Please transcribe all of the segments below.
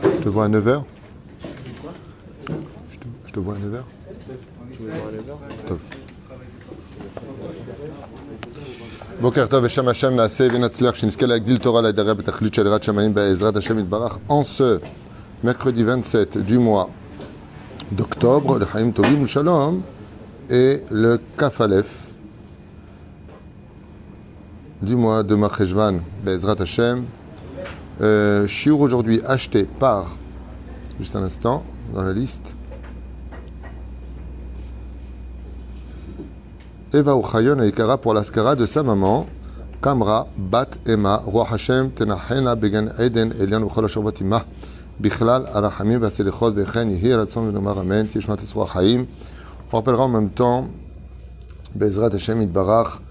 Je te vois à 9h. Je te vois à 9h. בוקר טוב, בשם השם נעשה ונצליח שנזכה להגדיל תורה להדרה בתכלית של יראת שמיים בעזרת השם יתברך en ce mercredi 27 du mois d'octobre, le Chaim Tovim Shalom et le Kaf Aleph du mois de Marcheshvan Be'ezrat Hashem. Shiur aujourd'hui acheté par, juste un instant, dans la liste, Eva Uchayon Aikara pour l'Askara de sa maman, Kamra Bat Emma, Roi Hashem Tenachena Began Eden Elian Uchol Hashavat Imah, Bichlal Arachamim Vaselechot Vechen Yehi Ratzon Venomar Amen, Tishmat Esroi Chaim. On rappellera en même temps, Be'ezrat Hashem Yitbarach,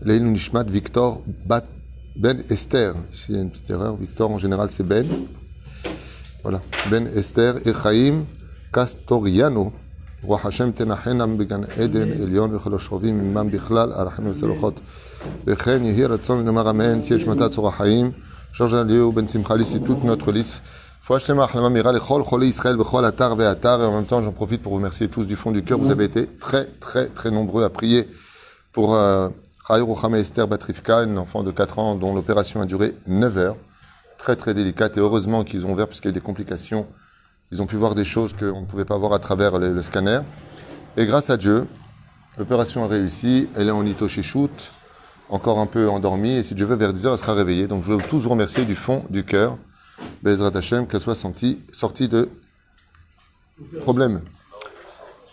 Leilou Nishmat Victor Bat Ben Esther. Ici il y a une petite erreur, Victor en général c'est Ben. Voilà, Ben Esther et Chaim Castoriano. רוח השם תנחנם בגן עדן עליון וכל השוכבים עמם בכלל הרחמים וסלוחות וכן יהי רצון ונאמר אמן תהיה שמתה צור החיים שורש אליהו בן שמחה ליסי toute notre liste foi שלמה החלמה מהירה לכל חולי ישראל בכל אתר ואתר et en même temps j'en profite pour vous remercier tous du fond du cœur. Vous avez été très nombreux à prier pour Chaïr Ruchama Esther Batrifka, une enfant de 4 ans dont l'opération a duré 9 heures, très délicate, et heureusement qu'ils ont ouvert puisqu'il y a eu des complications. Ils ont pu voir des choses qu'on ne pouvait pas voir à travers le scanner. Et grâce à Dieu, l'opération a réussi. Elle est en itoshéchout, encore un peu endormie. Et si Dieu veut, vers 10h, elle sera réveillée. Donc je veux tous vous remercier du fond du cœur, Be'ezrat Hashem, qu'elle soit sortie de problèmes.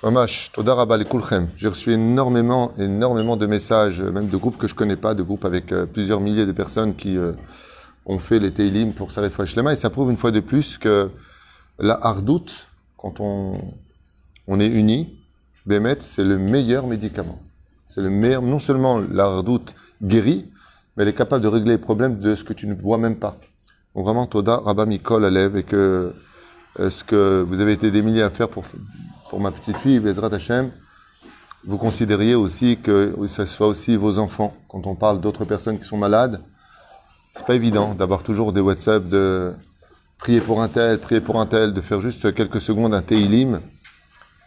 Mamash, Toda Rabba Lekulchem. J'ai reçu énormément de messages, même de groupes que je ne connais pas, de groupes avec plusieurs milliers de personnes qui ont fait les Teilim pour sa Refoua Shlema. Et ça prouve une fois de plus que la hardout, quand on est unis, Bémet, c'est le meilleur médicament. C'est le meilleur, non seulement la hardout guérit, mais elle est capable de régler les problèmes de ce que tu ne vois même pas. Donc vraiment, Toda, Rabba Mikol, Alev, et que ce que vous avez été des milliers à faire pour ma petite fille, Be'ezrat Hashem, vous considériez aussi que ce soit aussi vos enfants. Quand on parle d'autres personnes qui sont malades, c'est pas évident d'avoir toujours des WhatsApp de prier pour un tel, de faire juste quelques secondes un Teilim.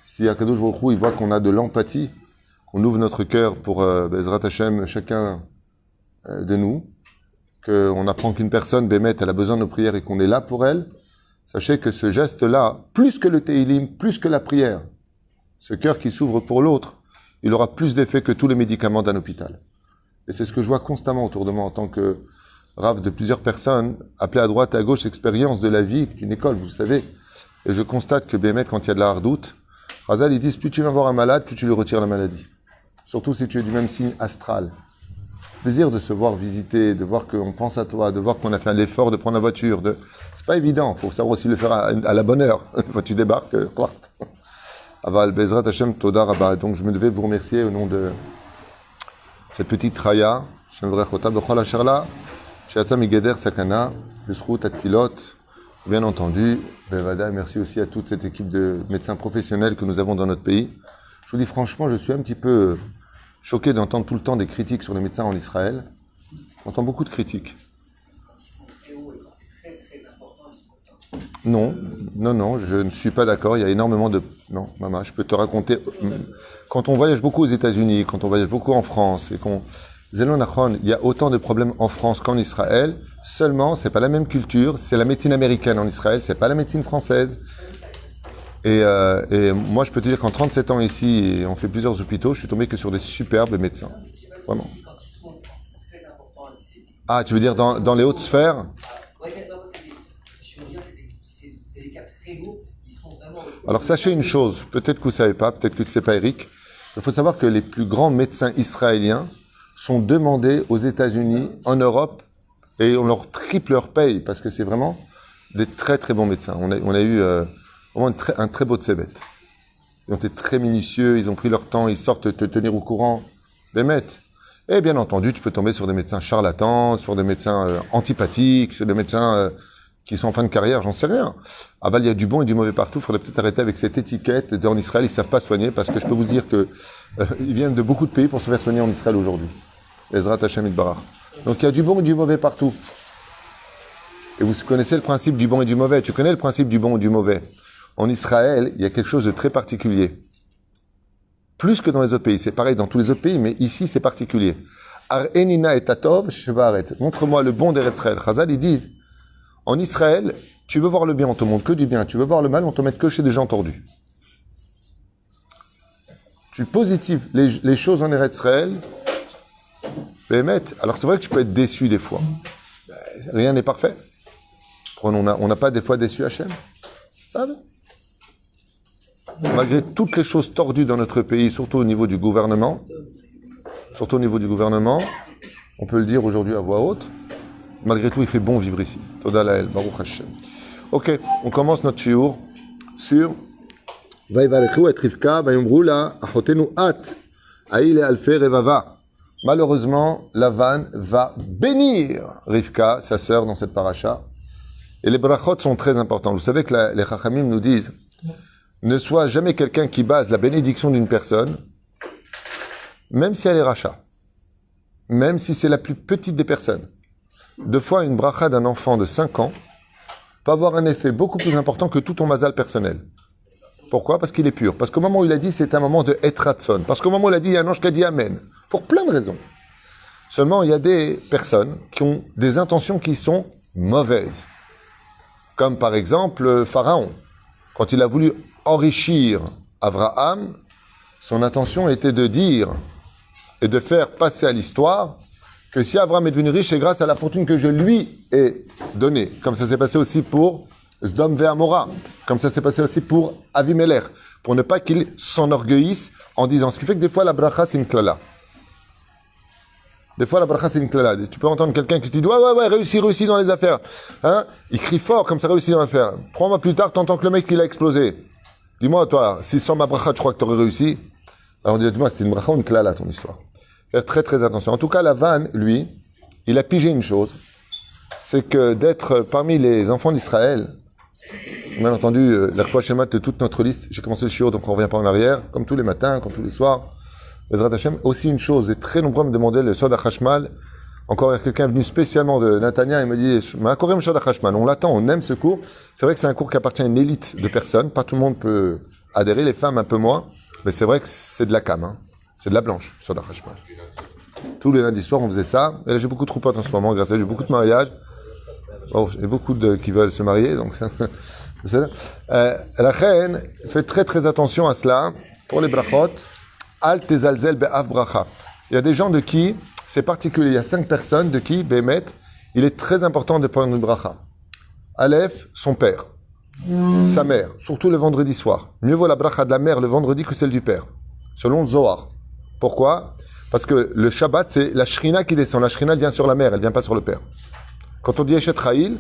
Si Akadosh Baruch Hu, il voit qu'on a de l'empathie, qu'on ouvre notre cœur pour Be'ezrat Hashem, chacun de nous, qu'on apprend qu'une personne, Bémet, elle a besoin de nos prières et qu'on est là pour elle, sachez que ce geste-là, plus que le Teilim, plus que la prière, ce cœur qui s'ouvre pour l'autre, il aura plus d'effet que tous les médicaments d'un hôpital. Et c'est ce que je vois constamment autour de moi en tant que Rav de plusieurs personnes, appelées à droite et à gauche, expérience de la vie, une école, vous le savez. Et je constate que Bémet, quand il y a de la hardoute, Razal, ils disent, plus tu vas voir un malade, plus tu lui retires la maladie. Surtout si tu es du même signe astral. Plaisir de se voir visiter, de voir qu'on pense à toi, de voir qu'on a fait l'effort de prendre la voiture. C'est pas évident, il faut savoir aussi le faire à la bonne heure. Quand tu débarques, Aval, Be'ezrat Hashem, Toda Rabba. Donc je me devais vous remercier au nom de cette petite Raya, Shem Vrechota, Bechol Asherla, Shiatza Migeder Sakana, B'zchut Atfilot, bien entendu, Bevada, merci aussi à toute cette équipe de médecins professionnels que nous avons dans notre pays. Je vous dis franchement, je suis un petit peu choqué d'entendre tout le temps des critiques sur les médecins en Israël. J'entends beaucoup de critiques. Non, je ne suis pas d'accord. Il y a énormément de... Non, maman, je peux te raconter... Quand on voyage beaucoup aux États-Unis, quand on voyage beaucoup en France, et qu'on... Zelonachon, il y a autant de problèmes en France qu'en Israël. Seulement, c'est pas la même culture. C'est la médecine américaine en Israël, c'est pas la médecine française. Et moi, je peux te dire qu'en 37 ans ici, et on fait plusieurs hôpitaux, je suis tombé que sur des superbes médecins. Vraiment. Ah, tu veux dire dans les hautes sphères? Alors, sachez une chose, peut-être que vous ne savez pas, peut-être que tu ne sais pas, Eric. Il faut savoir que les plus grands médecins israéliens sont demandés aux États-Unis, en Europe, et on leur triple leur paye, parce que c'est vraiment des très bons médecins. On a eu vraiment un très beau tsébet. Ils ont été très minutieux, ils ont pris leur temps, ils sortent te tenir au courant, des maîtres. Et bien entendu, tu peux tomber sur des médecins charlatans, sur des médecins antipathiques, sur des médecins qui sont en fin de carrière, j'en sais rien. Ah bah, il y a du bon et du mauvais partout, il faudrait peut-être arrêter avec cette étiquette. En Israël, ils ne savent pas soigner, parce que je peux vous dire qu'ils viennent de beaucoup de pays pour se faire soigner en Israël aujourd'hui. Ezrat Hashem Yitbarach. Donc il y a du bon et du mauvais partout. Et vous connaissez le principe du bon et du mauvais. Tu connais le principe du bon et du mauvais. En Israël, il y a quelque chose de très particulier. Plus que dans les autres pays. C'est pareil dans tous les autres pays, mais ici, c'est particulier. Ar-enina et tatov, shevaret. Montre-moi le bon d'Eretz Israël. Chazal, ils disent, en Israël, tu veux voir le bien, on te montre que du bien. Tu veux voir le mal, on te met que chez des gens tordus. Tu positives les choses en Eretz Israël, alors c'est vrai que tu peux être déçu des fois. Rien n'est parfait. On n'a pas des fois déçu Hachem. Ça va. Malgré toutes les choses tordues dans notre pays, surtout au niveau du gouvernement, on peut le dire aujourd'hui à voix haute, malgré tout, il fait bon vivre ici. Toda lael, Baruch Hashem. Ok, on commence notre shiur sur Vaïvarechu et Rivka, Vayomru la achotenu at, aïle alfe revava. Malheureusement, Lavan va bénir Rivka, sa sœur, dans cette paracha. Et les brachot sont très importants. Vous savez que les Chachamim nous disent, ne sois jamais quelqu'un qui base la bénédiction d'une personne, même si elle est rachat, même si c'est la plus petite des personnes. Deux fois, une bracha d'un enfant de 5 ans peut avoir un effet beaucoup plus important que tout ton mazal personnel. Pourquoi? Parce qu'il est pur. Parce qu'au moment où il a dit, c'est un moment de etratson. Parce qu'au moment où il a dit, il y a un ange qui a dit Amen. Pour plein de raisons. Seulement, il y a des personnes qui ont des intentions qui sont mauvaises. Comme par exemple, Pharaon. Quand il a voulu enrichir Abraham, son intention était de dire et de faire passer à l'histoire que si Abraham est devenu riche, c'est grâce à la fortune que je lui ai donnée. Comme ça s'est passé aussi pour Sdom et Amora. Comme ça s'est passé aussi pour Avimelech. Pour ne pas qu'il s'enorgueillisse en disant. Ce qui fait que des fois, la bracha, c'est une klala. Des fois, la bracha, c'est une klala. Tu peux entendre quelqu'un qui te dit « Ouais, réussis dans les affaires. » Hein? Il crie fort comme ça, réussit dans les affaires. 3 mois plus tard, tu entends que le mec, il a explosé. Dis-moi, toi, si sans ma bracha, tu crois que tu aurais réussi? Alors, dis-moi, c'est une bracha ou une klala, ton histoire? Faire très, très attention. En tout cas, Lavan, lui, il a pigé une chose. C'est que d'être parmi les enfants d'Israël, bien entendu, la fois schéma de toute notre liste, j'ai commencé le shiur, donc on revient pas en arrière, comme tous les matins, comme tous les soirs. Bezrat Hashem, aussi une chose, et très nombreux me demandaient le Sod HaChashmal. Encore quelqu'un venu spécialement de Natania, il me dit, Ma'akorem Sod HaChashmal, on l'attend, on aime ce cours. C'est vrai que c'est un cours qui appartient à une élite de personnes, pas tout le monde peut adhérer, les femmes un peu moins, mais c'est vrai que c'est de la cam, hein. C'est de la blanche, Sod HaChashmal. Tous les lundis soirs, on faisait ça. Et là, j'ai beaucoup de troupotes en ce moment, grâce à j'ai beaucoup de mariages. Oh, j'ai beaucoup qui veulent se marier, donc... la reine fait très très attention à cela, pour les brachot. Al tezalzel be'av bracha. Il y a des gens de qui, c'est particulier, il y a 5 personnes de qui, Bémet, il est très important de prendre une bracha. Aleph, son père. Sa mère, surtout le vendredi soir. Mieux vaut la bracha de la mère le vendredi que celle du père. Selon le Zohar. Pourquoi? Parce que le Shabbat, c'est la Shrina qui descend. La Shrina, elle vient sur la mère, elle vient pas sur le père. Quand on dit Eshet Cha'il,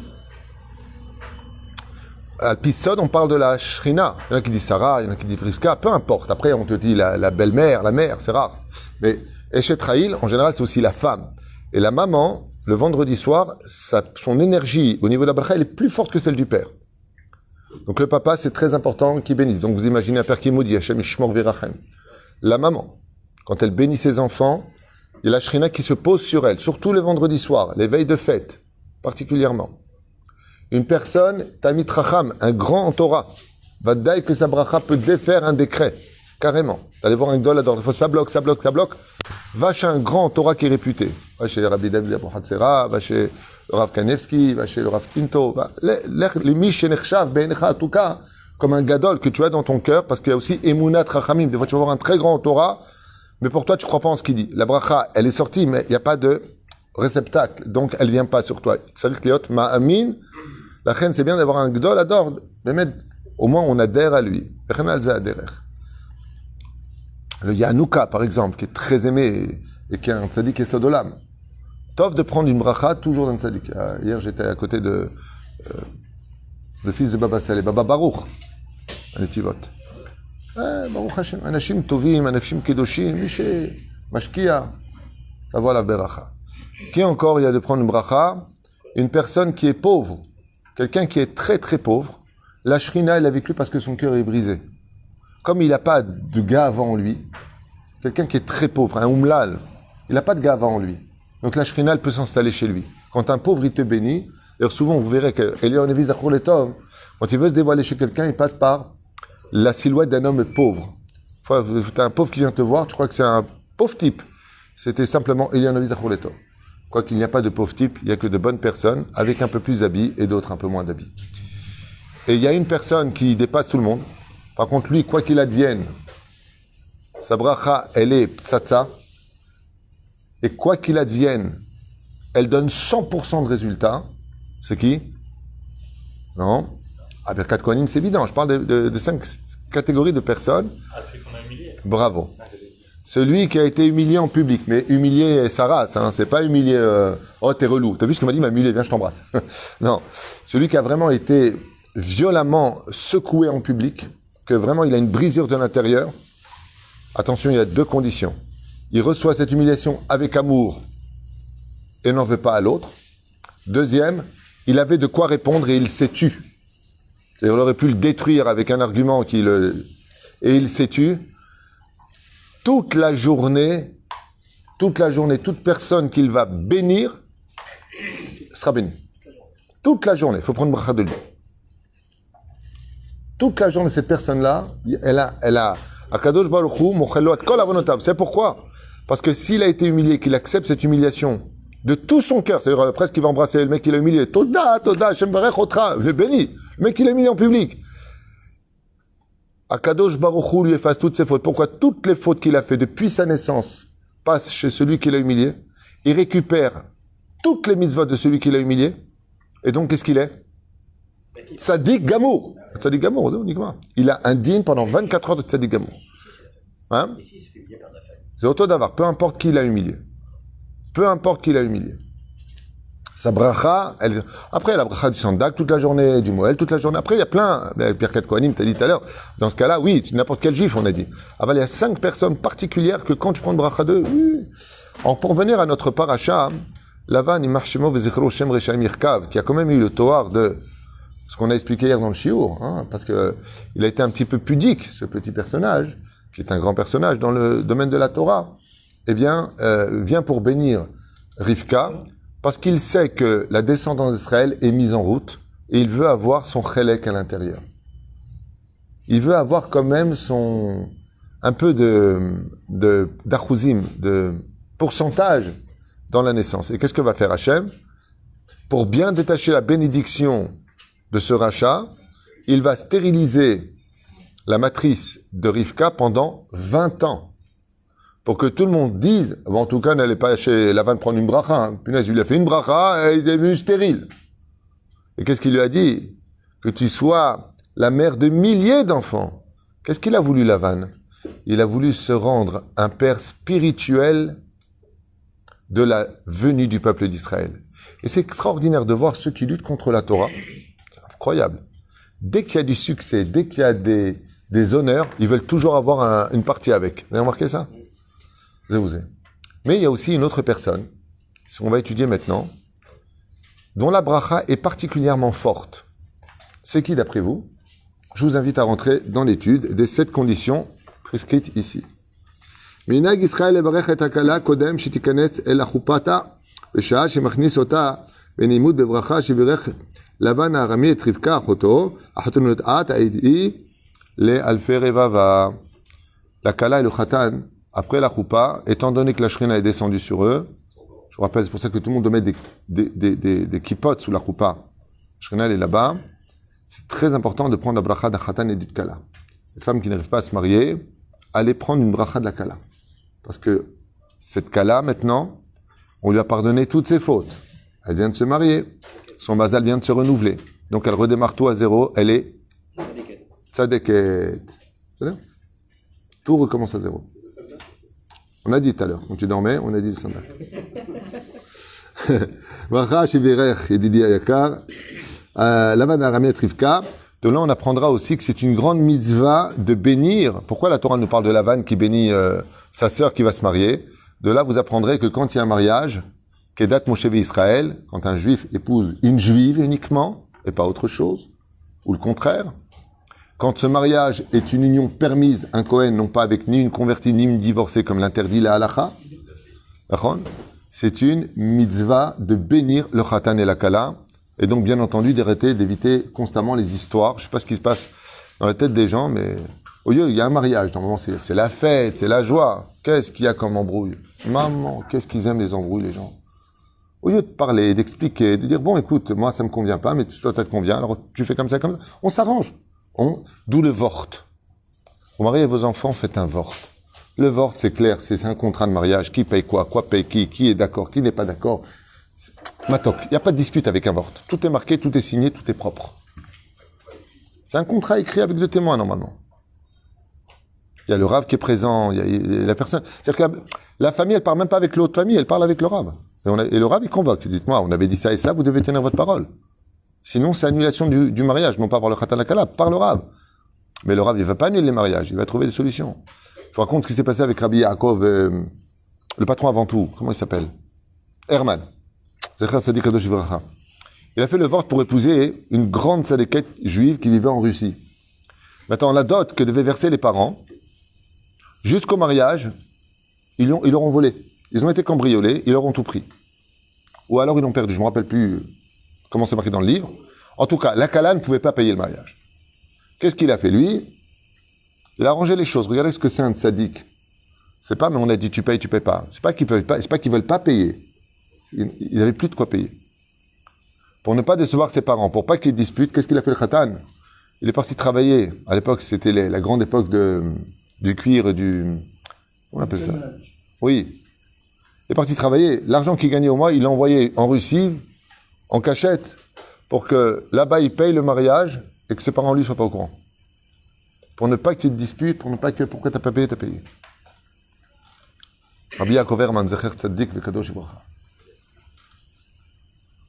à Pisod, on parle de la Shrina. Il y en a qui disent Sarah, il y en a qui disent Rivka, peu importe. Après, on te dit la belle-mère, la mère, c'est rare. Mais Eshet Cha'il, en général, c'est aussi la femme. Et la maman, le vendredi soir, son énergie au niveau de la bracha, elle est plus forte que celle du père. Donc le papa, c'est très important qu'il bénisse. Donc vous imaginez un père qui maudit, Hashem Yishmor Virachem. La maman, quand elle bénit ses enfants, il y a la Shrina qui se pose sur elle, surtout les vendredis soirs, les veilles de fête, particulièrement. Une personne, Tamit Racham, un grand en Torah, va dire que sa bracha peut défaire un décret, carrément. Allez voir un gdol adore, des fois ça bloque. Va chez un grand en Torah qui est réputé. Va chez Rabbi David Abu Hatzera, va chez le Rav Kanevski, va chez le Rav Pinto. Les mish nechshav beinecha, en tout cas, comme un gadol que tu as dans ton cœur, parce qu'il y a aussi Emunat Rachamim. Des fois tu vas voir un très grand en Torah, mais pour toi tu ne crois pas en ce qu'il dit. La bracha, elle est sortie, mais il n'y a pas de réceptacle, donc elle ne vient pas sur toi. Ma'amin. La reine, c'est bien d'avoir un gdol adore, mais au moins on adhère à lui. Le Yanouka, par exemple, qui est très aimé et qui est un tzaddik et sodolam. Tov de prendre une bracha toujours d'un tzaddik. Hier, j'étais à côté de le fils de Baba Saleh, Baba Baruch, à Netivot. Baruch Hashem, anashim tovim, anashim kedoshim, miché, mashkia, avoir la beracha. Qui encore il y a de prendre une bracha? Une personne qui est pauvre. Quelqu'un qui est très très pauvre, la Shrina, elle a vécu parce que son cœur est brisé. Comme il n'a pas de gava en lui, quelqu'un qui est très pauvre, un umlal, il n'a pas de gava en lui. Donc la Shrina, elle peut s'installer chez lui. Quand un pauvre, il te bénit, d'ailleurs souvent vous verrez que Eliyahu Nevi Zachor Letom, quand il veut se dévoiler chez quelqu'un, il passe par la silhouette d'un homme pauvre. Tu as un pauvre qui vient te voir, tu crois que c'est un pauvre type. C'était simplement Eliyahu Nevi Zachor Letom. Quoi qu'il n'y a pas de pauvres types, il n'y a que de bonnes personnes avec un peu plus d'habits et d'autres un peu moins d'habits. Et il y a une personne qui dépasse tout le monde. Par contre, lui, quoi qu'il advienne, sa bracha, elle est ptsatsa. Et quoi qu'il advienne, elle donne 100% de résultats. C'est qui? Non. À Birkat Kohanim, c'est évident. Je parle de 5 catégories de personnes. Ah, celui qu'on a humilié. Bravo. Celui qui a été humilié en public, mais humilié sa race, hein, c'est pas humilié, oh t'es relou, t'as vu ce qu'il m'a dit, il m'a humilié, viens je t'embrasse. Non, celui qui a vraiment été violemment secoué en public, que vraiment il a une brisure de l'intérieur, attention, il y a 2 conditions. Il reçoit cette humiliation avec amour et n'en veut pas à l'autre. Deuxième, il avait de quoi répondre et il s'est tu. C'est-à-dire, il aurait pu le détruire avec un argument et il s'est tu. Toute la journée, toute personne qu'il va bénir sera bénie. Toute la journée, il faut prendre bracha de lui. Toute la journée, cette personne-là, elle a Akadosh Baruch Hu mochelo at kol avonotav. C'est pourquoi? Parce que s'il a été humilié, qu'il accepte cette humiliation de tout son cœur, c'est-à-dire presque qu'il va embrasser le mec qui l'a humilié, Toda, Hashem barech otra, je l'ai béni, le mec qui l'a humilié en public. Akadosh Baruch Hu lui efface toutes ses fautes. Pourquoi? Toutes les fautes qu'il a fait depuis sa naissance passent chez celui qui l'a humilié. Il récupère toutes les mitzvot de celui qui l'a humilié. Et donc, qu'est-ce qu'il est? Tzadik Gamour. Tzadik Gamour, uniquement. Il a un dîn pendant 24 heures de Tzadik Gamour. Hein? C'est auto d'avoir. Peu importe qui l'a humilié. Peu importe qui l'a humilié. Sa bracha, après la bracha du Sandak toute la journée, du Moël toute la journée. Après, il y a plein, Birkat Kohanim, t'as dit tout à l'heure, dans ce cas-là, oui, n'importe quel juif, on a dit. Il y a 5 personnes particulières que quand tu prends le bracha d'eux, oui. Alors, pour venir à notre paracha, Lavan, Imachemo, Vezichro, Shem, Rechaim, Irkav, qui a quand même eu le toar de ce qu'on a expliqué hier dans le Shiur, hein, parce que il a été un petit peu pudique, ce petit personnage, qui est un grand personnage dans le domaine de la Torah, eh bien, vient pour bénir Rivka, parce qu'il sait que la descendance d'Israël est mise en route et il veut avoir son chélek à l'intérieur. Il veut avoir quand même un peu d'achuzim, de pourcentage dans la naissance. Et qu'est-ce que va faire Hachem? Pour bien détacher la bénédiction de ce rachat, il va stériliser la matrice de Rivka pendant 20 ans. Pour que tout le monde dise, bon, en tout cas, n'allez pas chez Lavan prendre une bracha. Hein. Punaise, il lui a fait une bracha et il est devenu stérile. Et qu'est-ce qu'il lui a dit? Que tu sois la mère de milliers d'enfants. Qu'est-ce qu'il a voulu, Lavan? Il a voulu se rendre un père spirituel de la venue du peuple d'Israël. Et c'est extraordinaire de voir ceux qui luttent contre la Torah. C'est incroyable. Dès qu'il y a du succès, dès qu'il y a des honneurs, ils veulent toujours avoir une partie avec. Vous avez remarqué ça? Mais il y a aussi une autre personne, ce qu'on va étudier maintenant, dont la bracha est particulièrement forte. C'est qui d'après vous? Je vous invite à rentrer dans l'étude des 7 conditions prescrites ici. Minag Israël evarech et hakala kodem shetikanes el achupata b'shaa shemachnis ota benimut bebracha shevirech Lavan Arami et Rivka achoto achotonot at aidi le alfe revava. La kala et le khatan après la choupa, étant donné que la shrina est descendue sur eux, je vous rappelle, c'est pour ça que tout le monde doit mettre des kippots sous la choupa. La shrina, elle est là-bas. C'est très important de prendre la bracha d'un khatan et du kala. Les femmes qui n'arrivent pas à se marier, allez prendre une bracha de la kala. Parce que cette kala, maintenant, on lui a pardonné toutes ses fautes. Elle vient de se marier. Son mazal vient de se renouveler. Donc elle redémarre tout à zéro. Elle est tzadeket. C'est-à-dire tout recommence à zéro. On a dit tout à l'heure, quand tu dormais, on a dit le Sandak. Bracha shivirech, Yedidi Ayakar, Lavan Arami et Rivka. De là, on apprendra aussi que c'est une grande mitzvah de bénir. Pourquoi la Torah nous parle de Lavan qui bénit sa sœur qui va se marier? De là, vous apprendrez que quand il y a un mariage, Kedat Moshe Israël, quand un juif épouse une juive uniquement, et pas autre chose, ou le contraire, quand ce mariage est une union permise, un Kohen, non pas avec ni une convertie, ni une divorcée, comme l'interdit la halakha, c'est une mitzvah de bénir le Khatan et la Kala. Et donc, bien entendu, d'éviter constamment les histoires. Je ne sais pas ce qui se passe dans la tête des gens, mais au lieu, il y a un mariage. Normalement, c'est la fête, c'est la joie. Qu'est-ce qu'il y a comme embrouille? Maman, qu'est-ce qu'ils aiment les embrouilles, les gens? Au lieu de parler, d'expliquer, de dire, bon, écoute, moi, ça me convient pas, mais toi, ça te convient, alors tu fais comme ça. On s'arrange. D'où le vort. Vous mariez vos enfants, faites un vort. Le vort, c'est clair, c'est un contrat de mariage. Qui paye quoi paye qui est d'accord, qui n'est pas d'accord. Matok, il n'y a pas de dispute avec un vort. Tout est marqué, tout est signé, tout est propre. C'est un contrat écrit avec deux témoins, normalement. Il y a le rave qui est présent, il y a la personne. C'est-à-dire que la famille, elle parle même pas avec l'autre famille, elle parle avec le rave. Et le rave, il convoque. Dites-moi, on avait dit ça et ça, vous devez tenir votre parole. Sinon, c'est annulation du mariage, non pas par le Khatan Lakala, par le rave. Mais le rave, il ne va pas annuler les mariages, il va trouver des solutions. Je vous raconte ce qui s'est passé avec Rabbi Yaakov, le patron avant tout. Comment il s'appelle? Herman. Zecher Tzadik Kadosh Viracha. Il a fait le vort pour épouser une grande tzadikette juive qui vivait en Russie. Maintenant, la dot que devaient verser les parents, jusqu'au mariage, ils leur ont volé. Ils ont été cambriolés, ils leur ont tout pris. Ou alors ils l'ont perdu. Je ne me rappelle plus comment c'est marqué dans le livre. En tout cas, la Kala ne pouvait pas payer le mariage. Qu'est-ce qu'il a fait, lui? Il a arrangé les choses. Regardez ce que c'est un tzaddik. C'est pas, mais on a dit tu payes pas. C'est pas qu'ils veulent pas payer. Ils n'avaient plus de quoi payer. Pour ne pas décevoir ses parents, pour pas qu'ils disputent, qu'est-ce qu'il a fait le Khatan? Il est parti travailler. À l'époque, c'était la grande époque du cuir et du... Comment on appelle ça? Oui. Il est parti travailler. L'argent qu'il gagnait au mois, il l'a envoyé en Russie, en cachette, pour que là-bas, il paye le mariage et que ses parents, lui, soient pas au courant. Pour ne pas qu'il te dispute, pour ne pas que... Pourquoi t'as pas payé, t'as payé. Rabbi Yaakov Herman, Zecher Tzadik Vekadosh Viracha.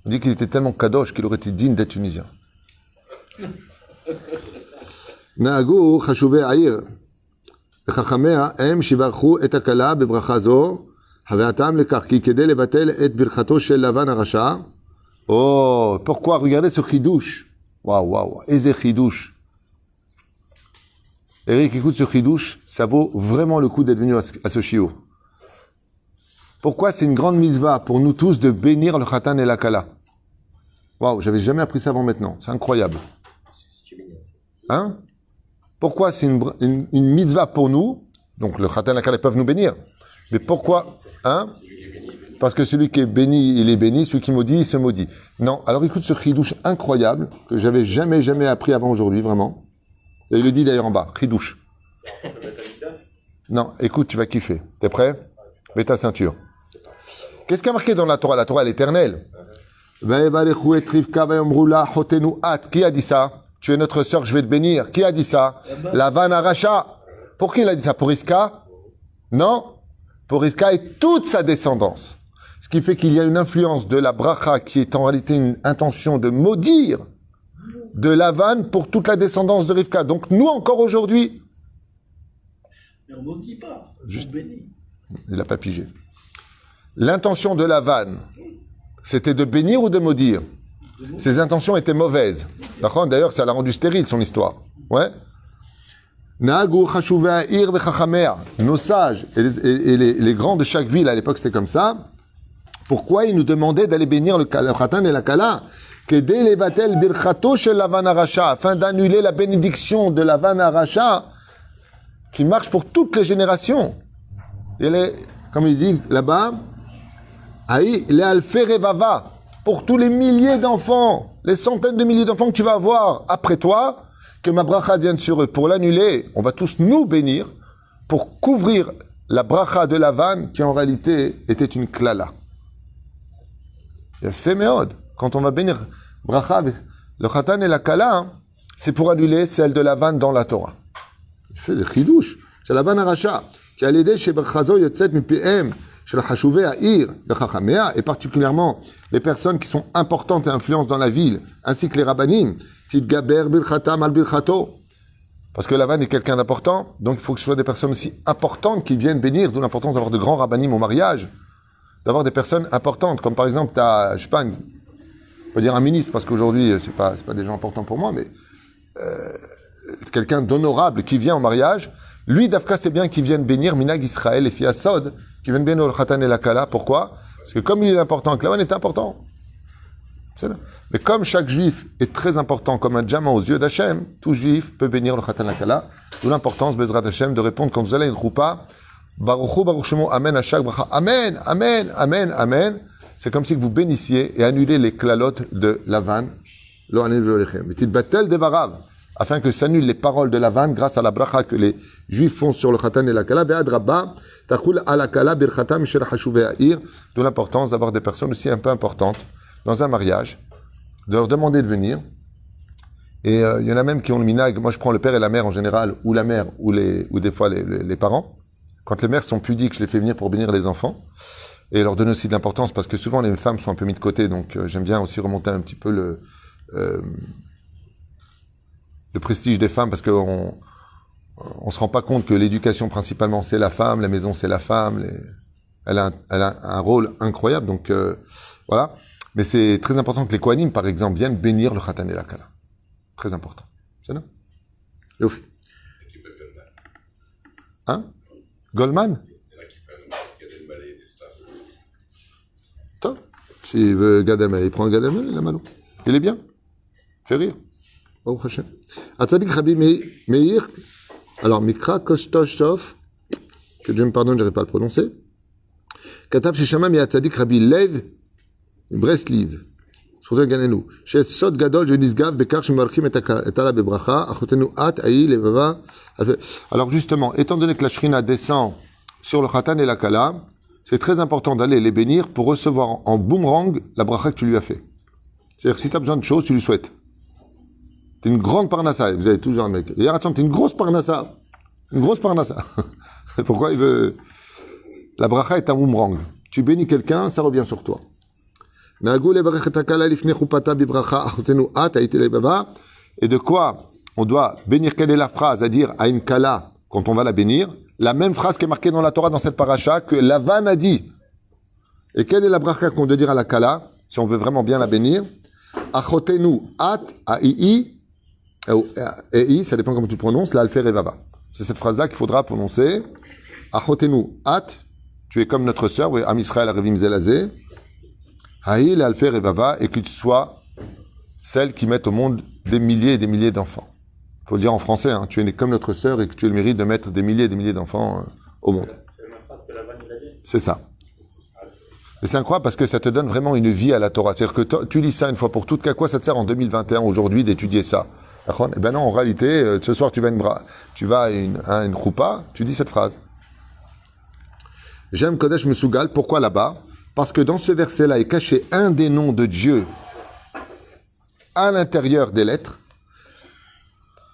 On dit qu'il était tellement kadosh qu'il aurait été digne d'être tunisien. Na'agu chashuvei ha'ir וחכמיה הם שיברכו את הכלה בברכה זו, הווייתם לכך כי כדי לבטל את ברכתו של לבן הרשע. Oh, pourquoi? Regardez ce chidouche. Waouh, איזה chidouche. Eric, écoute ce chidouche, ça vaut vraiment le coup d'être venu à ce shiur. Pourquoi c'est une grande mitzvah pour nous tous de bénir le Khatan et la Kala? Waouh, j'avais jamais appris ça avant maintenant. C'est incroyable. Hein? Pourquoi c'est une mitzvah pour nous? Donc le Khatan et la Kala peuvent nous bénir. Mais pourquoi? Hein? Parce que celui qui est béni, il est béni. Celui qui maudit, il se maudit. Non. Alors écoute ce chidouche incroyable que j'avais jamais appris avant aujourd'hui, vraiment. Et il le dit d'ailleurs en bas. Chidouche. Non, écoute, tu vas kiffer. T'es prêt? Mets ta ceinture. Qu'est-ce qu'il y a marqué dans la Torah? La Torah, elle est éternelle. Qui a dit ça? Tu es notre sœur, je vais te bénir. Qui a dit ça? Lavan Aracha. Pour qui il a dit ça? Pour Rivka? Non. Pour Rivka et toute sa descendance. Ce qui fait qu'il y a une influence de la bracha qui est en réalité une intention de maudire de Lavan pour toute la descendance de Rivka. Donc nous encore aujourd'hui. Mais on ne maudit pas, juste, on bénit. Il n'a pas pigé. L'intention de Lavan, c'était de bénir ou de maudire? Ses intentions étaient mauvaises. D'ailleurs, ça l'a rendu stérile, son histoire. Ouais. Nos sages et les grands de chaque ville, à l'époque, c'était comme ça. Pourquoi ils nous demandaient d'aller bénir le Khatan et la Kala? Afin d'annuler la bénédiction de Lavan Aracha qui marche pour toutes les générations. Comme il dit là-bas, pour tous les milliers d'enfants, les centaines de milliers d'enfants que tu vas avoir après toi, que ma bracha vienne sur eux. Pour l'annuler, on va tous nous bénir pour couvrir la bracha de Lavan qui en réalité était une klala. Il a fait méod. Quand on va bénir bracha, le khatan et la kala, c'est pour annuler celle de Lavan dans la Torah. Il fait des chidouches. C'est Lavan Aracha qui a l'idée chez Berchazo Yotzet Mipihem. Et particulièrement les personnes qui sont importantes et influentes dans la ville, ainsi que les rabbanim, parce que Lavan est quelqu'un d'important, donc il faut que ce soit des personnes aussi importantes qui viennent bénir, d'où l'importance d'avoir de grands rabbanim au mariage, d'avoir des personnes importantes, comme par exemple, tu as, je sais pas, on peut dire un ministre, parce qu'aujourd'hui, c'est pas des gens importants pour moi, mais quelqu'un d'honorable qui vient au mariage, lui, Dafka, c'est bien qu'ils viennent bénir Minag Israël et Fiasod, qui viennent bénir le Khatan et la Kala. Pourquoi? Parce que comme il est important, que Lavan est important. C'est là. Mais comme chaque juif est très important comme un diamant aux yeux d'Hachem, tout juif peut bénir le Khatan Lakala. D'où l'importance, Bezrat Hachem, de répondre quand vous allez à une choupa, Baruch Baruch Shemo, Amen à chaque bracha. Amen, Amen, Amen, Amen. C'est comme si vous bénissiez et annulez les klalotes de Lavan. Lo anil velo lechem. Mais batel devarav. Afin que s'annulent les paroles de Lavan grâce à la bracha que les juifs font sur le Khatan et la Kala. Be'ad Rabba, tachul ala Kala birchata mishel hashuvei ha'ir. D'où l'importance d'avoir des personnes aussi un peu importantes dans un mariage, de leur demander de venir. Et il y en a même qui ont le minag. Moi, je prends le père et la mère en général, ou la mère, ou des fois les parents. Quand les mères sont pudiques, je les fais venir pour bénir les enfants. Et leur donner aussi de l'importance, parce que souvent, les femmes sont un peu mises de côté. Donc, j'aime bien aussi remonter un petit peu le prestige des femmes, parce qu'on se rend pas compte que l'éducation, principalement, c'est la femme, la maison, c'est la femme. Elle a un rôle incroyable. Donc, voilà. Mais c'est très important que les Kohanim, par exemple, viennent bénir le Khatan et la Kala. Très important. C'est ça? Yofi. Hein? Goldman? Top. Si Gad Elmaleh, il prend Gad Elmaleh, la Malou. Il est bien. Fait rire. Oh, Hachem. Atzadik Rabbi Meir. Alors, Mikra Kostoshov, que Dieu me pardonne, je n'arrive pas à le prononcer. Katav Shishama mi Atzadik Rabbi Lev Bresliv. זכותו יגננו. שיש סוד גדול ונשגב בכך שמברכים את עלה בברכה, אחותנו את, אי, לבבה. Alors justement, étant donné que la Shrina descend sur le Khatan et la Kala, c'est très important d'aller les bénir pour recevoir en boomerang la bracha que tu lui as fait. C'est-à-dire que si tu as besoin de choses, tu lui souhaites. T'es une grande parnassa, vous avez toujours un mec. Et attends, t'es une grosse parnassa. Une grosse parnassa. Pourquoi il veut... La bracha est un boomerang. Tu bénis quelqu'un, ça revient sur toi. Et de quoi on doit bénir? Quelle est la phrase à dire à une kala quand on va la bénir? La même phrase qui est marquée dans la Torah, dans cette paracha, que Lavan a dit. Et quelle est la bracha qu'on doit dire à la kala, si on veut vraiment bien la bénir? Achotenu at a'i, ei, ça dépend comment tu le prononces, l'alfer evava. C'est cette phrase-là qu'il faudra prononcer. Achotenu at, tu es comme notre sœur, Am Israël Revim Zelazé. Haïl Alfer et Bava, et que tu sois celle qui met au monde des milliers et des milliers d'enfants. Il faut le dire en français, hein, tu es comme notre sœur et que tu as le mérite de mettre des milliers et des milliers d'enfants au monde. C'est la même phrase que Lavan il a dit. C'est ça. Et c'est incroyable parce que ça te donne vraiment une vie à la Torah. C'est-à-dire que tu lis ça une fois pour toutes, qu'à quoi ça te sert en 2021 aujourd'hui d'étudier ça? Eh ben non, en réalité, ce soir tu vas à une choupa, tu dis cette phrase. J'aime Kodesh Mesougal, pourquoi là-bas? Parce que dans ce verset-là est caché un des noms de Dieu à l'intérieur des lettres.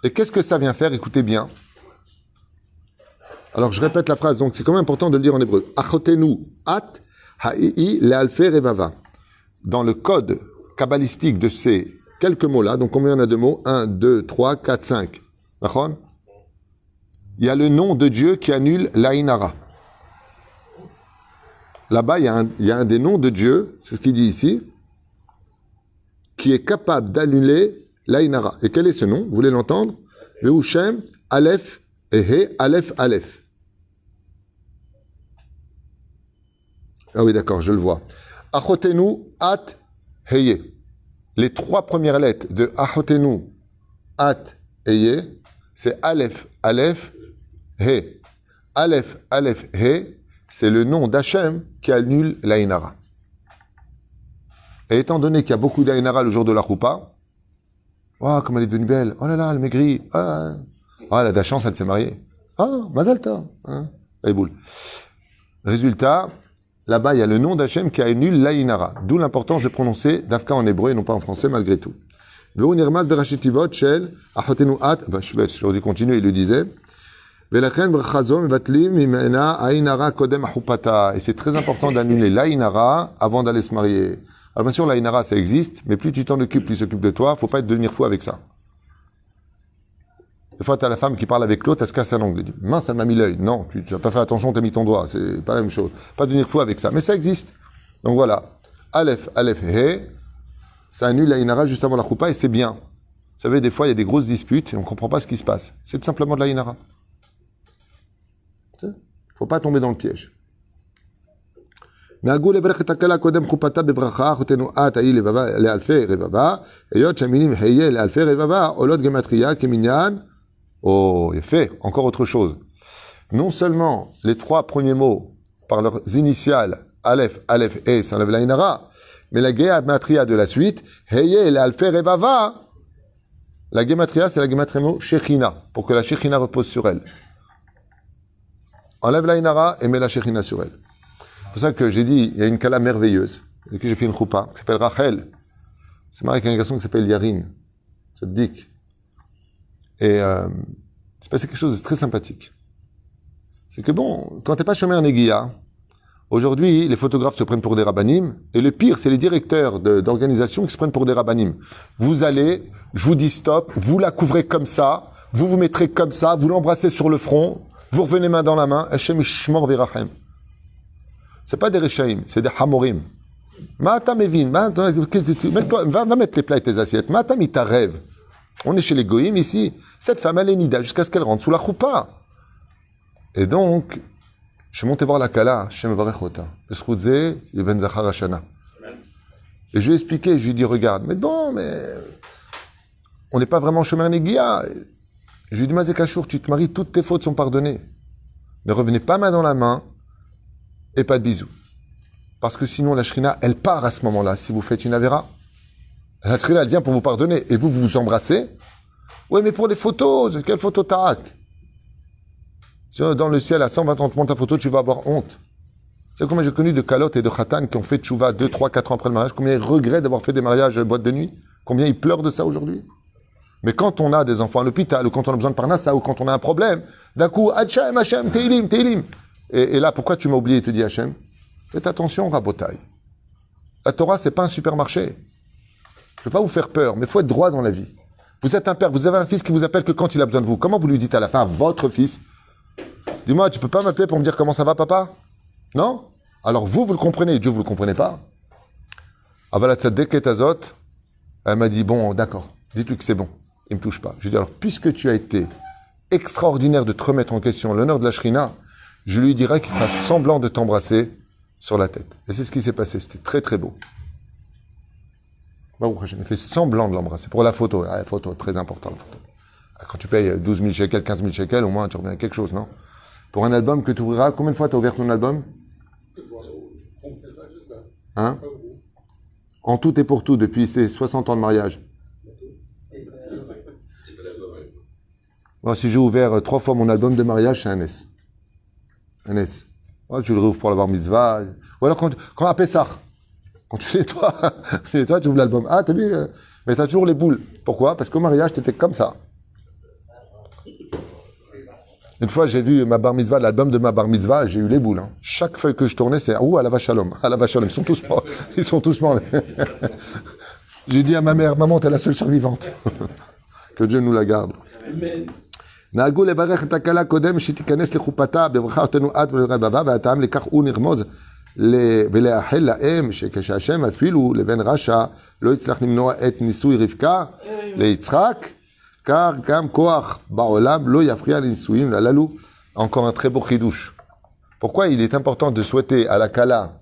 Et qu'est-ce que ça vient faire? Écoutez bien. Alors je répète la phrase, donc c'est quand même important de le dire en hébreu. Achotenu at ha'i le'alfer evava. Dans le code kabbalistique de ces quelques mots-là, donc combien on a de mots? 1, 2, 3, 4, 5. D'accord? Il y a le nom de Dieu qui annule l'Aïnara. Là-bas, il y a un des noms de Dieu, c'est ce qu'il dit ici, qui est capable d'annuler l'Aïnara. Et quel est ce nom? Vous voulez l'entendre? Ve'ushem, Aleph, et He, Aleph, Aleph. Ah oui, d'accord, je le vois. Achotenu, At, Heye. Les trois premières lettres de Achotenu, At, Heye, c'est Aleph, Aleph, He. Aleph, Aleph, He, c'est le nom d'Hachem qui annule l'Aïnara. Et étant donné qu'il y a beaucoup d'Aïnara le jour de la Choupa, oh, comme elle est devenue belle, oh là là, elle maigrit, ah, elle a de la chance, elle s'est mariée. Ah, Mazalta, hein, elle est boule. Résultat, là-bas, il y a le nom d'Hachem qui annule l'Aïnara. D'où l'importance de prononcer Dafka en hébreu et non pas en français, malgré tout. Ve'unirmaz berashitivot shel achotenu at, j'aurais dû continuer, il le disait. Et c'est très important d'annuler l'Aïnara avant d'aller se marier. Alors bien sûr, l'Aïnara, ça existe, mais plus tu t'en occupes, plus il s'occupe de toi, faut pas devenir fou avec ça. Des fois, tu as la femme qui parle avec l'autre, elle se casse un ongle. Elle dit, mince, elle m'a mis l'œil. Non, tu n'as pas fait attention, tu as mis ton doigt. C'est pas la même chose. Pas devenir fou avec ça. Mais ça existe. Donc voilà. Aleph, Aleph, He, ça annule l'Aïnara juste avant la Choupa et c'est bien. Vous savez, des fois, il y a des grosses disputes et on ne comprend pas ce qui se passe. C'est tout simplement de l'Aïnara. Il ne faut pas tomber dans le piège. נהגו לברך את הכלה קודם חופתה בברכה, אחותנו את ההיא לאלפי רבבה, היות שהמילים היה לאלפי רבבה עולות גמטריה כמניין, oh, fait encore autre chose. Non seulement les trois premiers mots, par leurs initiales, Aleph, Aleph et ça enlève la Inara, mais la gematria de la suite, Heye l'Alfe Revava, la gematria c'est la gematria mot Shechina, pour que la Shechina repose sur elle. Enlève la Inara et met la Shechina sur elle. C'est pour ça que j'ai dit, il y a une kala merveilleuse, avec qui j'ai fait une choupa, qui s'appelle Rachel. C'est marié avec un garçon qui s'appelle Yarin, Tzaddik. Et c'est passé quelque chose de très sympathique. C'est que bon, quand t'es pas chômeur Neguia, aujourd'hui, les photographes se prennent pour des rabbanim, et le pire, c'est les directeurs d'organisations qui se prennent pour des rabbanim. Vous allez, je vous dis stop, vous la couvrez comme ça, vous vous mettrez comme ça, vous l'embrassez sur le front, vous revenez main dans la main, Hashem Shmor Virachem. C'est pas des Rechaim, c'est des Hamorim. Ma'ata mevin, va mettre tes plats et tes assiettes, Ma'ata mita rêve. On est chez les goïms ici. Cette femme, elle est nida jusqu'à ce qu'elle rentre sous la choupa. Et donc, je suis monté voir la Kala, Shem Varechota, Eschoudze, Ibn Zachar Hashana. Et je lui ai expliqué, je lui ai dit, regarde, mais bon, mais on n'est pas vraiment chemin Neguia. Je lui ai dit, Mazé Kachour, tu te maries, toutes tes fautes sont pardonnées. Ne revenez pas main dans la main et pas de bisous. Parce que sinon, la Shrina, elle part à ce moment-là, si vous faites une avéra. La Shrina, elle vient pour vous pardonner. Et vous, vous vous embrassez. Oui, mais pour les photos, quelle photo tarak? Si dans le ciel, à 120 ans, tu montes ta photo, tu vas avoir honte. C'est combien j'ai connu de calottes et de khatan qui ont fait tchouva 2, 3, 4 ans après le mariage. Combien ils regrettent d'avoir fait des mariages boîte de nuit. Combien ils pleurent de ça aujourd'hui. Mais quand on a des enfants à l'hôpital, ou quand on a besoin de parnassa, ou quand on a un problème, d'un coup, Hachem, Hachem, Teilim, Teilim. Et là, pourquoi tu m'as oublié et te dis Hachem? Faites attention, Rabotai. La Torah, c'est pas un supermarché. Je veux pas vous faire peur, mais il faut être droit dans la vie. Vous êtes un père, vous avez un fils qui vous appelle que quand il a besoin de vous. Comment vous lui dites à la fin, votre fils? Dis-moi, tu peux pas m'appeler pour me dire comment ça va, papa? Non? Alors vous le comprenez, Dieu, vous le comprenez pas? Avala Tzaddik et Azot, elle m'a dit, bon, d'accord, dites-lui que c'est bon, il me touche pas. Je lui ai dit, alors, puisque tu as été extraordinaire de te remettre en question l'honneur de la Shrina, je lui dirai qu'il fasse semblant de t'embrasser sur la tête. Et c'est ce qui s'est passé, c'était très très beau. J'ai fait semblant de l'embrasser. Pour la photo, la photo, très important la photo. Quand tu payes 12 000 shekels, 15 000 shekels, au moins tu reviens à quelque chose, non? Pour un album que tu ouvriras, combien de fois tu as ouvert ton album? Hein? En tout et pour tout, depuis ces 60 ans de mariage. Bon, si j'ai ouvert 3 fois mon album de mariage, c'est un S. Un S. Oh, tu le réouvres pour la bar mitzvah. Ou alors quand à Pessah, quand tu nettoies, tu ouvres l'album. Ah, t'as vu, mais t'as toujours les boules. Pourquoi? Parce qu'au mariage, t'étais comme ça. Une fois, j'ai vu ma bar mitzvah, l'album de ma bar mitzvah, j'ai eu les boules. Hein. Chaque feuille que je tournais, c'est à la vache shalom. À la vache shalom. Ils sont tous morts. J'ai dit à ma mère, maman, t'es la seule survivante. Que Dieu nous la garde. Amen. נהגו לברך את הכלה קודם שתיכנס לחופתה בברכה אותנו את ולרבבה והטעם לכך הוא נרמוז ולאחל להם שכשהשם אפילו לבן רשע לא יצלח למנוע את ניסוי רבקה ליצחק car גם כוח בעולם לא יפריע לניסויים הללו. Encore un très beau chidouche. Pourquoi il est important de souhaiter à la kala,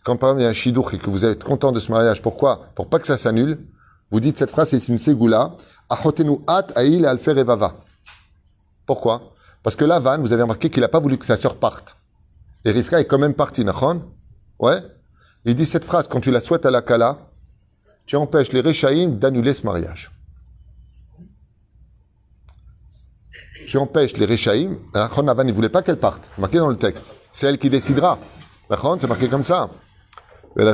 quand par exemple il y a un chidouche et que vous êtes content de ce mariage, pourquoi? Pour pas que ça s'annule, vous dites cette phrase, c'est une ségoula, achotenu at aïl alfer evava. Pourquoi? Parce que Lavan, vous avez remarqué qu'il n'a pas voulu que sa sœur parte. Et Rivka est quand même partie, nachon? Ouais? Il dit cette phrase, quand tu la souhaites à la kala, tu empêches les Rechaïm d'annuler ce mariage. Tu empêches les Rechaïm, nachon, Lavan, il ne voulait pas qu'elle parte. C'est marqué dans le texte. C'est elle qui décidera. Nachon, c'est marqué comme ça. Le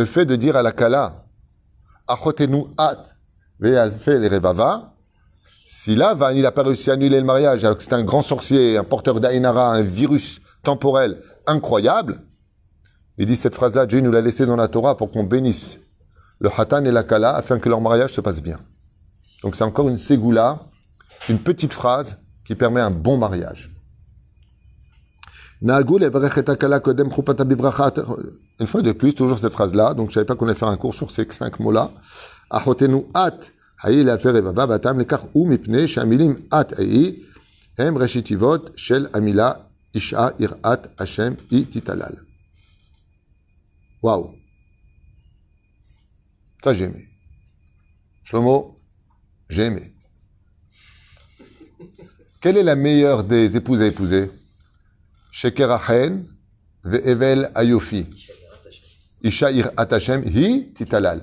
fait de dire à la kala, achotenu at, ve'alfe les revava, si là, il n'a pas réussi à annuler le mariage, alors que c'est un grand sorcier, un porteur d'Aïnara, un virus temporel incroyable, il dit cette phrase-là, Dieu nous l'a laissé dans la Torah pour qu'on bénisse le Hatan et la Kala afin que leur mariage se passe bien. Donc c'est encore une ségoula, une petite phrase qui permet un bon mariage. Une fois de plus, toujours cette phrase-là, donc je ne savais pas qu'on allait faire un cours sur ces 5 mots-là. Achotenu at. Haïl alfer revava batam lekach ou mipne shamilim at haï hem reshitivot shel amila Isha irat Hashem i titalal. Waouh. Ça, j'ai aimé. Shlomo, j'ai aimé. Quelle est la meilleure des épouses à épouser? Sheker Achen ve'evel ayofi. Isha irat Hashem hi titalal.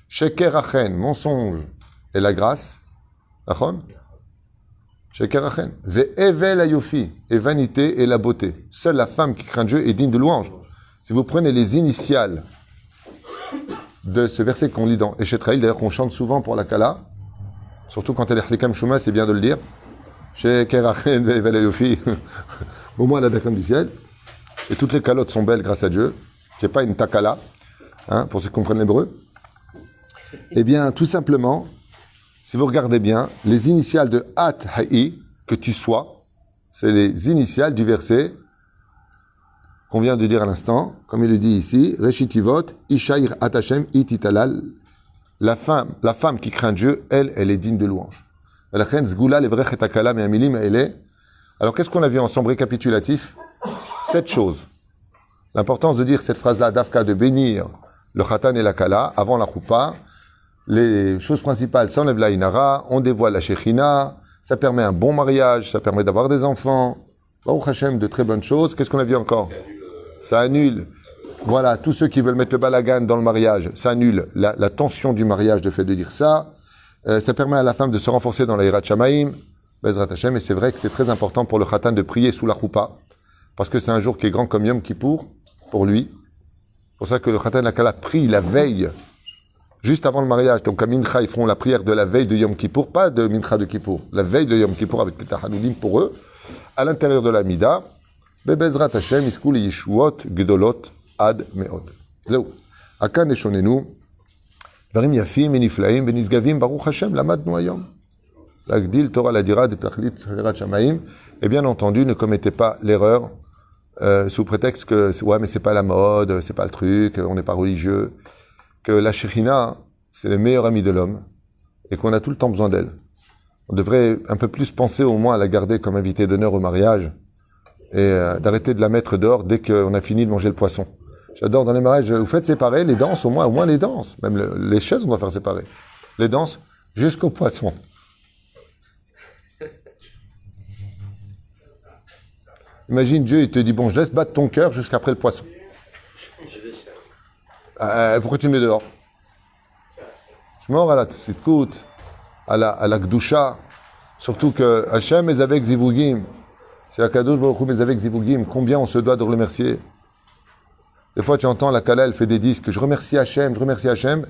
Sheker Achen, mensonge et la grâce. D'accord? Sheker Achen. Ve'evel ayofi, et vanité et la beauté. Seule la femme qui craint Dieu est digne de louange. Si vous prenez les initiales de ce verset qu'on lit dans Eshetraïl, d'ailleurs qu'on chante souvent pour la Kala, surtout quand elle est Hlikam Shuma, c'est bien de le dire. Sheker Achen ve'evel ayofi. Au moins la Dakam du ciel. Et toutes les calottes sont belles grâce à Dieu, qui n'est pas une takala, hein, pour ceux qui comprennent l'hébreu. Eh bien, tout simplement, si vous regardez bien, les initiales de At Ha'i, que tu sois, c'est les initiales du verset qu'on vient de dire à l'instant, comme il le dit ici, Reshitivot, Ishair At Hashem Ititalal. La femme qui craint Dieu, elle est digne de louange. Alors, qu'est-ce qu'on a vu ensemble récapitulatif? 7 choses. L'importance de dire cette phrase-là, d'Afka, de bénir le Khatan et la Kala avant la Choupa. Les choses principales, ça enlève la Inara, on dévoile la Shechina, ça permet un bon mariage, ça permet d'avoir des enfants. Baruch Hashem, de très bonnes choses. Qu'est-ce qu'on a vu encore? Ça annule. Voilà, tous ceux qui veulent mettre le balagan dans le mariage, ça annule la tension du mariage, de fait de dire ça. Ça permet à la femme de se renforcer dans la Hirat Shamaim, Bezrat Hashem, et c'est vrai que c'est très important pour le Khatan de prier sous la Choupa, parce que c'est un jour qui est grand comme Yom Kippour, pour lui. C'est pour ça que le Khatan et la Kala prie la veille, juste avant le mariage. Donc à Mincha, ils feront la prière de la veille de Yom Kippour, pas de Mincha de Kippour, la veille de Yom Kippour avec les Tahanoulim pour eux, à l'intérieur de la Mida, Bebezrat Hashem, Iskul Yeshuot, Gdolot, Ad Meod. Zéou. Akan Eshonenu, Varim Yafim, Eniflaim, Benizgavim, Baruch Hashem, Lamadnu Hayom. L'Agdil, Torah, Ladira, Depachlit, Sefirat Shamaim. Et bien entendu, ne commettez pas l'erreur sous prétexte que, ouais, mais c'est pas la mode, c'est pas le truc, on n'est pas religieux. Que la Shekhinah, c'est le meilleur ami de l'homme et qu'on a tout le temps besoin d'elle. On devrait un peu plus penser au moins à la garder comme invitée d'honneur au mariage et d'arrêter de la mettre dehors dès qu'on a fini de manger le poisson. J'adore dans les mariages, vous faites séparer les danses, au moins les danses. Même les chaises, on doit faire séparer. Les danses jusqu'au poisson. Imagine Dieu, il te dit, bon, je laisse battre ton cœur jusqu'après le poisson. Pourquoi tu le mets dehors? Je mords à la tzidkout, à la gdusha, surtout que Hachem est avec Zivugim. C'est Akadosh Baruch Hu est avec Zivugim. Combien on se doit de remercier? Des fois, tu entends la Kala, elle fait des disques. Je remercie Hachem,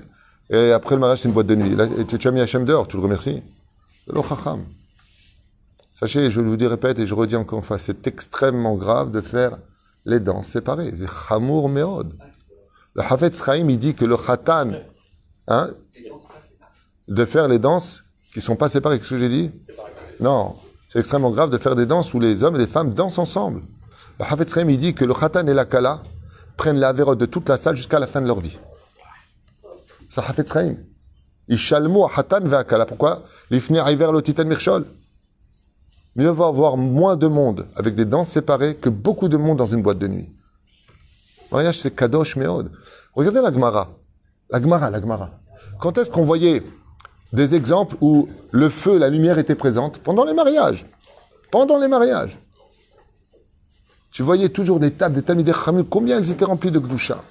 et après le mariage, c'est une boîte de nuit. Là, tu as mis Hachem dehors, tu le remercies? C'est lo chacham. Sachez, je vous dis, répète, et je redis encore une fois, c'est extrêmement grave de faire les danses séparées. C'est chamour meod. Le Hafetz Chaim, il dit que le Khatan, hein, de faire les danses qui ne sont pas séparées. Qu'est-ce que j'ai dit? Non, c'est extrêmement grave de faire des danses où les hommes et les femmes dansent ensemble. Le Hafetz Chaim, il dit que le Khatan et la Kala prennent la vérote de toute la salle jusqu'à la fin de leur vie. C'est Hafetz Chaim. Ishalmu Khatan ve Kala. Pourquoi? L'ifni aiver lo titan mirchol. Mieux va avoir moins de monde avec des danses séparées que beaucoup de monde dans une boîte de nuit. Le mariage, c'est kadosh meod. Regardez la Gemara. La Gemara. Quand est-ce qu'on voyait des exemples où le feu, la lumière était présente? Pendant les mariages. Tu voyais toujours des tables, des talmidei chachamim, combien elles étaient remplies de gdusha.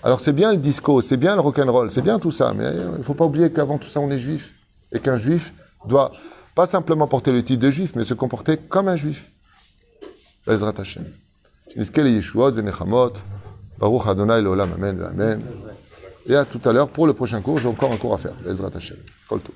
Alors c'est bien le disco, c'est bien le rock'n'roll, c'est bien tout ça, mais il ne faut pas oublier qu'avant tout ça, on est juif. Et qu'un juif doit pas simplement porter le titre de juif, mais se comporter comme un juif. Bezrat Hashem. Nizkel Yeshuot v'nechamot. Baruch Adonai le'olam. Amen. Et à tout à l'heure pour le prochain cours. J'ai encore un cours à faire. Bezrat Hashem. Kol tov.